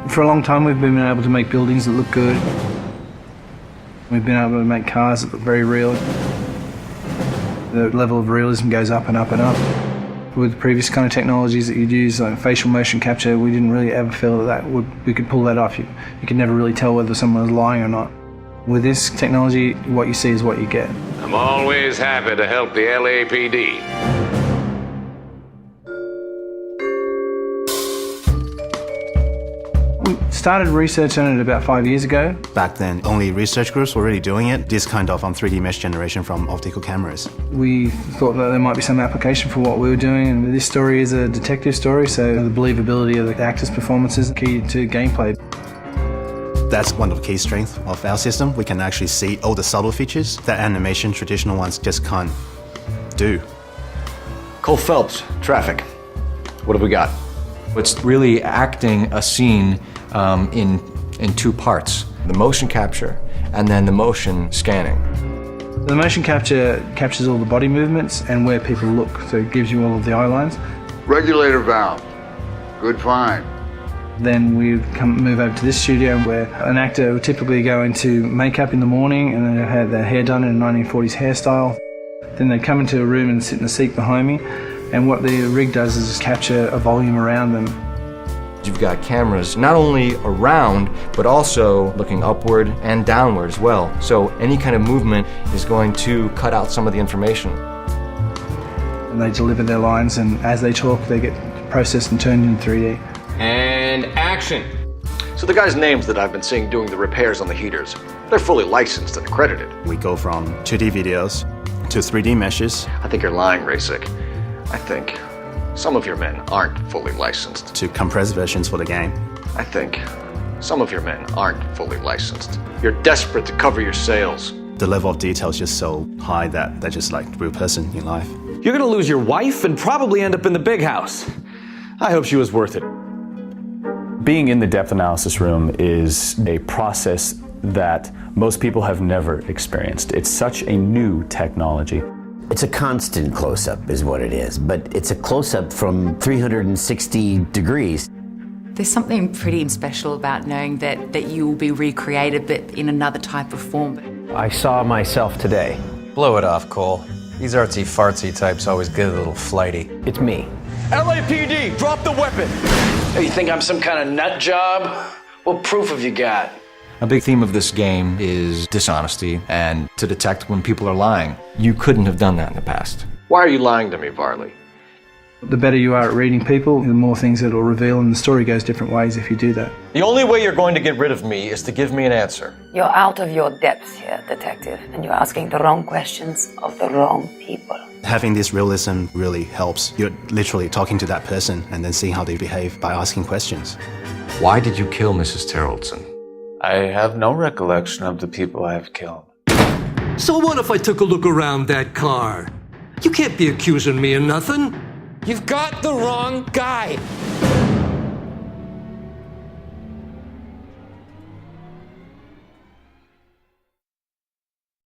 For a long time we've been able to make buildings that look good. We've been able to make cars that look very real. The level of realism goes up and up and up. With previous kind of technologies that you'd use, like facial motion capture, we didn't really ever feel that we could pull that off. You could never really tell whether someone was lying or not. With this technology, what you see is what you get. I'm always happy to help the LAPD. We started research on it about 5 years ago. Back then, only research groups were really doing it, this kind of 3D mesh generation from optical cameras. We thought that there might be some application for what we were doing, and this story is a detective story, so the believability of the actors' performances is key to gameplay. That's one of the key strengths of our system. We can actually see all the subtle features that animation traditional ones just can't do. Cole Phelps, traffic. What have we got? It's really acting a scene in two parts, the motion capture and then the motion scanning. The motion capture captures all the body movements and where people look, so it gives you all of the eye lines. Regulator valve. Good find. Then we move over to this studio where an actor would typically go into makeup in the morning and then have their hair done in a 1940s hairstyle. Then they'd come into a room and sit in the seat behind me, and what the rig does is capture a volume around them. You've got cameras not only around, but also looking upward and downward as well. So any kind of movement is going to cut out some of the information. And they deliver their lines, and as they talk, they get processed and turned into 3D. And action. So the guys' names that I've been seeing doing the repairs on the heaters, they're fully licensed and accredited. We go from 2D videos to 3D meshes. I think you're lying, Rasic. I think some of your men aren't fully licensed. To compressed versions for the game. I think some of your men aren't fully licensed. You're desperate to cover your sales. The level of detail is just so high that they're just like a real person in life. You're gonna lose your wife and probably end up in the big house. I hope she was worth it. Being in the depth analysis room is a process that most people have never experienced. It's such a new technology. It's a constant close-up is what it is, but it's a close-up from 360 degrees. There's something pretty special about knowing that you will be recreated, but in another type of form. I saw myself today. Blow it off, Cole. These artsy-fartsy types always get a little flighty. It's me. LAPD, drop the weapon! Hey, you think I'm some kind of nut job? What proof have you got? A big theme of this game is dishonesty and to detect when people are lying. You couldn't have done that in the past. Why are you lying to me, Varley? The better you are at reading people, the more things it'll reveal, and the story goes different ways if you do that. The only way you're going to get rid of me is to give me an answer. You're out of your depth here, detective, and you're asking the wrong questions of the wrong people. Having this realism really helps. You're literally talking to that person and then seeing how they behave by asking questions. Why did you kill Mrs. Terrellson? I have no recollection of the people I have killed. So what if I took a look around that car? You can't be accusing me of nothing. You've got the wrong guy.